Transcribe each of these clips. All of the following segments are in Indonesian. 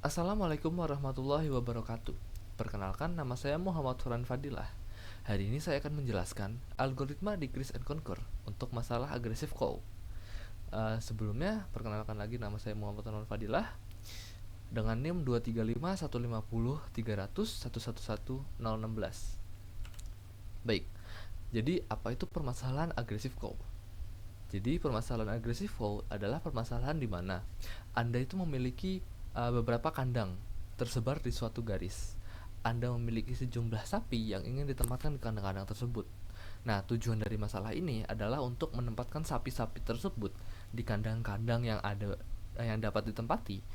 Assalamualaikum warahmatullahi wabarakatuh. Perkenalkan, nama saya Muhammad Furan Fadilah. Hari ini saya akan menjelaskan algoritma Decrease and Conquer untuk masalah aggressive call. Sebelumnya, perkenalkan lagi, nama saya Muhammad Furan Fadilah dengan NIM 235150150111016. Baik, jadi apa itu permasalahan aggressive call? Jadi permasalahan aggressive call adalah permasalahan di mana Anda itu memiliki beberapa kandang tersebar di suatu garis. Anda memiliki sejumlah sapi yang ingin ditempatkan di kandang-kandang tersebut. Nah, tujuan dari masalah ini adalah untuk menempatkan sapi-sapi tersebut di kandang-kandang yang dapat ditempati,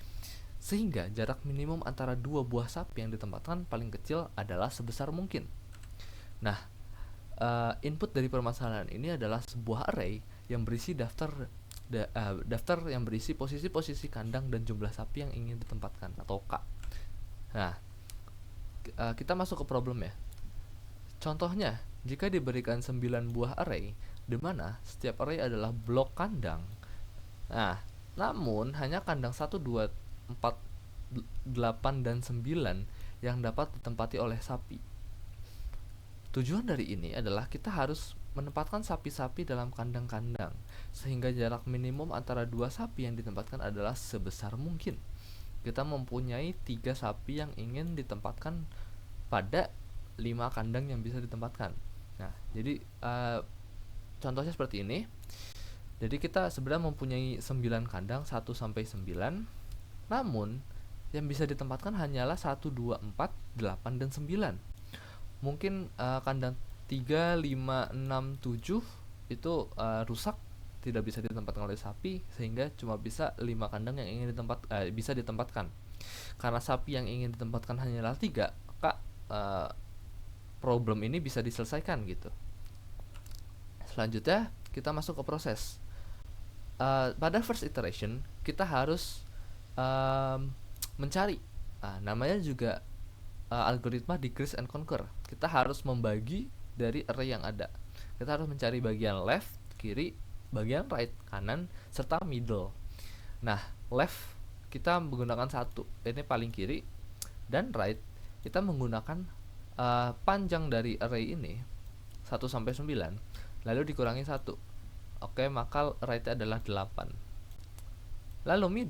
sehingga jarak minimum antara dua buah sapi yang ditempatkan paling kecil adalah sebesar mungkin. Nah, input dari permasalahan ini adalah sebuah array yang berisi daftar yang berisi posisi-posisi kandang dan jumlah sapi yang ingin ditempatkan atau K. Nah, kita masuk ke problem ya. Contohnya, jika diberikan 9 buah array, di mana setiap array adalah blok kandang. Nah, namun hanya kandang 1, 2, 4, 8, dan 9 yang dapat ditempati oleh sapi. Tujuan dari ini adalah kita harus menempatkan sapi-sapi dalam kandang-kandang, sehingga jarak minimum antara dua sapi yang ditempatkan adalah sebesar mungkin. Kita mempunyai 3 sapi yang ingin ditempatkan pada 5 kandang yang bisa ditempatkan. Nah, jadi contohnya seperti ini. Jadi kita sebenarnya mempunyai 9 kandang 1-9, namun yang bisa ditempatkan hanyalah 1, 2, 4, 8, dan 9. Mungkin kandang 3, 5, 6, 7 itu rusak, tidak bisa ditempatkan oleh sapi, sehingga cuma bisa 5 kandang yang ingin bisa ditempatkan. Karena sapi yang ingin ditempatkan hanyalah 3, maka problem ini bisa diselesaikan gitu. Selanjutnya kita masuk ke proses. Pada first iteration kita harus mencari, namanya juga algoritma Decrease and Conquer. Kita harus membagi dari array yang ada. Kita harus mencari bagian left, kiri, bagian right, kanan, serta middle. Nah, left kita menggunakan 1, ini paling kiri, dan right kita menggunakan panjang dari array ini 1-9, lalu dikurangi 1. Oke, maka right adalah 8. Lalu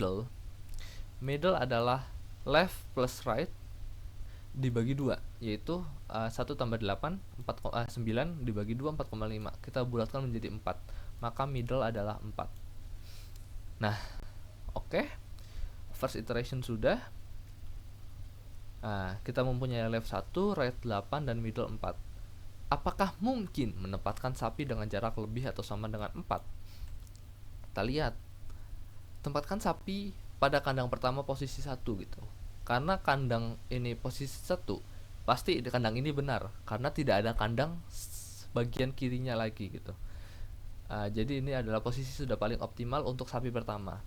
middle adalah left plus right dibagi 2, yaitu 1 tambah 8, 9 dibagi 2, 4,5. Kita bulatkan menjadi 4, maka middle adalah 4. Nah, oke. First iteration sudah. Kita mempunyai left 1, right 8, dan middle 4. Apakah mungkin menempatkan sapi dengan jarak lebih atau sama dengan 4? Kita lihat. Tempatkan sapi pada kandang pertama posisi 1 gitu. Karena kandang ini posisi 1, pasti di kandang ini benar, karena tidak ada kandang bagian kirinya lagi gitu. Jadi ini adalah posisi sudah paling optimal untuk sapi pertama.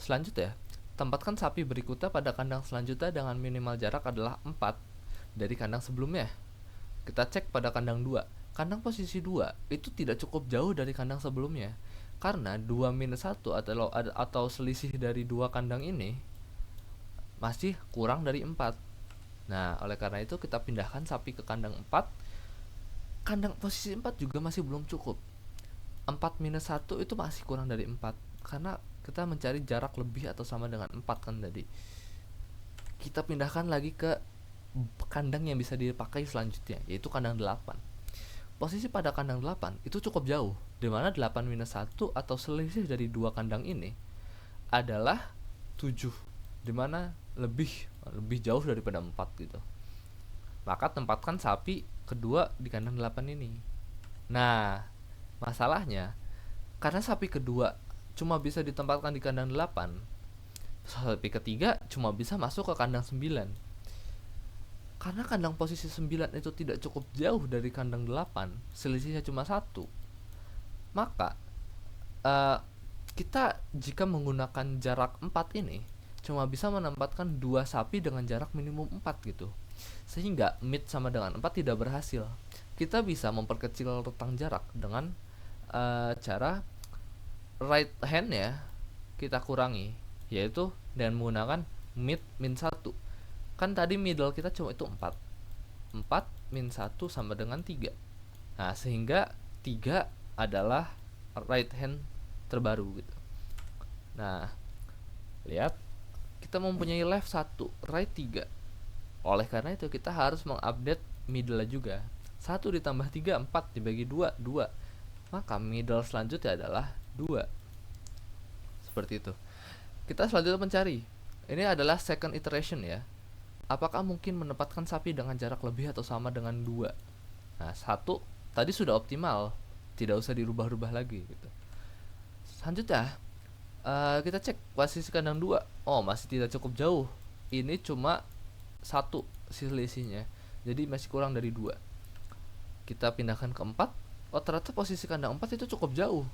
Selanjutnya, tempatkan sapi berikutnya pada kandang selanjutnya dengan minimal jarak adalah 4 dari kandang sebelumnya. Kita cek pada kandang 2. Kandang posisi 2 itu tidak cukup jauh dari kandang sebelumnya, karena 2-1 atau selisih dari 2 kandang ini masih kurang dari 4. Nah, oleh karena itu kita pindahkan sapi ke kandang 4. Kandang posisi 4 juga masih belum cukup. 4-1 itu masih kurang dari 4, karena kita mencari jarak lebih atau sama dengan 4 kan tadi. Kita pindahkan lagi ke kandang yang bisa dipakai selanjutnya, yaitu kandang 8. Posisi pada kandang 8 itu cukup jauh, dimana 8-1 atau selisih dari 2 kandang ini adalah 7, dimana lebih jauh daripada 4 gitu. Maka tempatkan sapi kedua di kandang 8 ini. Nah, masalahnya karena sapi kedua cuma bisa ditempatkan di kandang 8, sapi ketiga cuma bisa masuk ke kandang 9. Karena kandang posisi 9 itu tidak cukup jauh dari kandang 8, selisihnya cuma 1, maka kita jika menggunakan jarak 4 ini cuma bisa menempatkan 2 sapi dengan jarak minimum 4 gitu. Sehingga mid sama dengan 4 tidak berhasil. Kita bisa memperkecil rentang jarak dengan cara right hand ya kita kurangi, yaitu dengan menggunakan mid min 1. Kan tadi middle kita cuma itu 4. 4 min 1 sama dengan 3. Nah, sehingga 3 adalah right hand terbaru gitu. Nah, lihat, kita mempunyai left 1, right 3. Oleh karena itu kita harus mengupdate middle juga. 1 ditambah 3, 4 dibagi 2, 2. Maka middle selanjutnya adalah 2. Seperti itu. Kita selanjutnya mencari. Ini adalah second iteration ya. Apakah mungkin menempatkan sapi dengan jarak lebih atau sama dengan 2? Nah, 1 tadi sudah optimal, tidak usah dirubah-rubah lagi gitu. Selanjutnya, kita cek posisi kandang 2. Oh, masih tidak cukup jauh. Ini cuma 1 selisihnya. Jadi masih kurang dari 2. Kita pindahkan ke 4. Oh, ternyata posisi kandang 4 itu cukup jauh.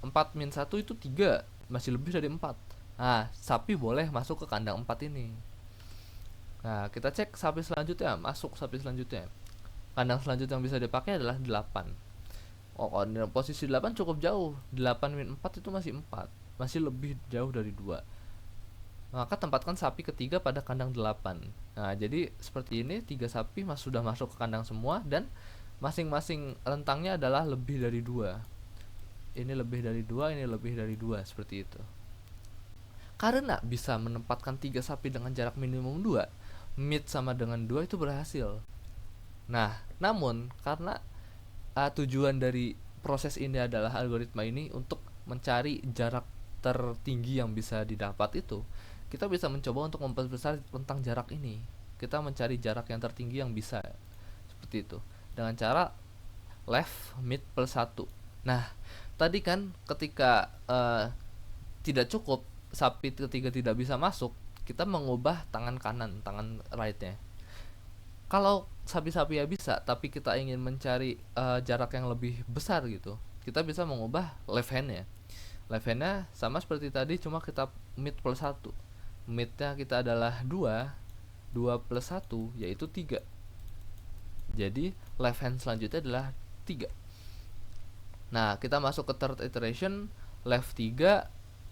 4 min 1 itu 3, masih lebih dari 4. Nah, sapi boleh masuk ke kandang 4 ini. Nah, kita cek sapi selanjutnya, masuk sapi selanjutnya. Kandang selanjutnya yang bisa dipakai adalah 8. Oh, kalau posisi 8 cukup jauh. 8 min 4 itu masih 4, masih lebih jauh dari 2. Maka tempatkan sapi ketiga pada kandang 8. Nah, jadi seperti ini, 3 sapi sudah masuk ke kandang semua, dan masing-masing rentangnya adalah lebih dari 2. Ini lebih dari 2, ini lebih dari 2, seperti itu. Karena bisa menempatkan 3 sapi dengan jarak minimum 2, mid sama dengan 2 itu berhasil. Nah, namun karena tujuan dari proses ini adalah algoritma ini untuk mencari jarak tertinggi yang bisa didapat itu, kita bisa mencoba untuk memperbesar rentang jarak ini. Kita mencari jarak yang tertinggi yang bisa, seperti itu, dengan cara left mid plus 1. Nah, tadi kan ketika tidak cukup, sapi ketiga tidak bisa masuk, kita mengubah tangan kanan, tangan rightnya. Kalau sapi-sapi ya bisa, tapi kita ingin mencari jarak yang lebih besar gitu, kita bisa mengubah left handnya. Left handnya sama seperti tadi, cuma kita mid plus 1. Midnya kita adalah 2, 2 plus 1 yaitu 3. Jadi left hand selanjutnya adalah 3. Nah, kita masuk ke third iteration, left 3,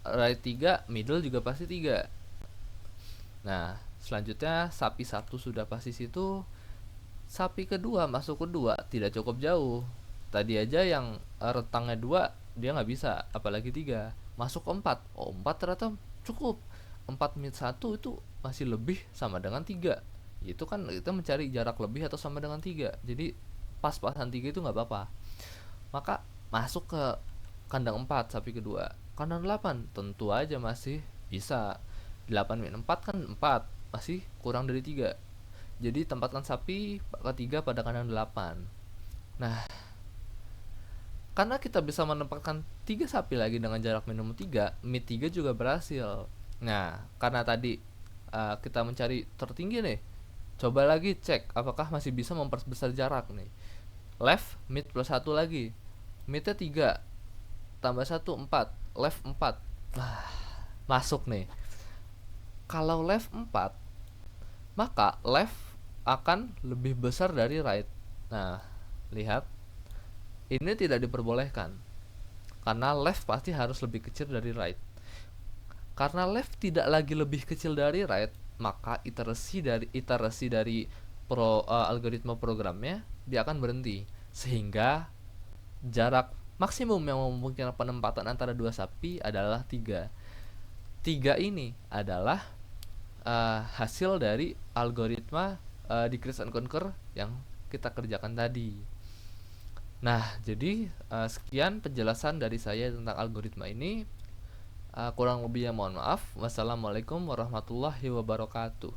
right 3, middle juga pasti 3. Nah, selanjutnya sapi 1 sudah pasti situ. Sapi kedua masuk kedua, tidak cukup jauh. Tadi aja yang rentangnya 2 dia nggak bisa, apalagi 3. Masuk ke 4. Oh, 4 ternyata cukup. 4 min 1 itu masih lebih sama dengan 3. Itu kan kita mencari jarak lebih atau sama dengan 3. Jadi pas-pasan 3 itu nggak apa-apa. Maka masuk ke kandang 4 sapi kedua. Kandang 8 tentu aja masih bisa. 8 min 4 kan 4, masih kurang dari 3. Jadi tempatkan sapi ketiga pada kandang 8. Nah, karena kita bisa menempatkan 3 sapi lagi dengan jarak minimum 3, mid 3 juga berhasil. Nah, karena tadi kita mencari tertinggi nih, coba lagi cek apakah masih bisa memperbesar jarak nih. Left mid plus 1 lagi. Midnya 3 tambah 1 4, left 4. Nah, masuk nih. Kalau left 4, maka left akan lebih besar dari right. Nah, lihat, ini tidak diperbolehkan, karena left pasti harus lebih kecil dari right. Karena left tidak lagi lebih kecil dari right, maka iterasi dari algoritma programnya dia akan berhenti, sehingga jarak maksimum yang memungkinkan penempatan antara dua sapi adalah 3. 3 ini adalah hasil dari algoritma decrease and conquer yang kita kerjakan tadi. Nah, jadi sekian penjelasan dari saya tentang algoritma ini. Kurang lebihnya mohon maaf. Wassalamualaikum warahmatullahi wabarakatuh.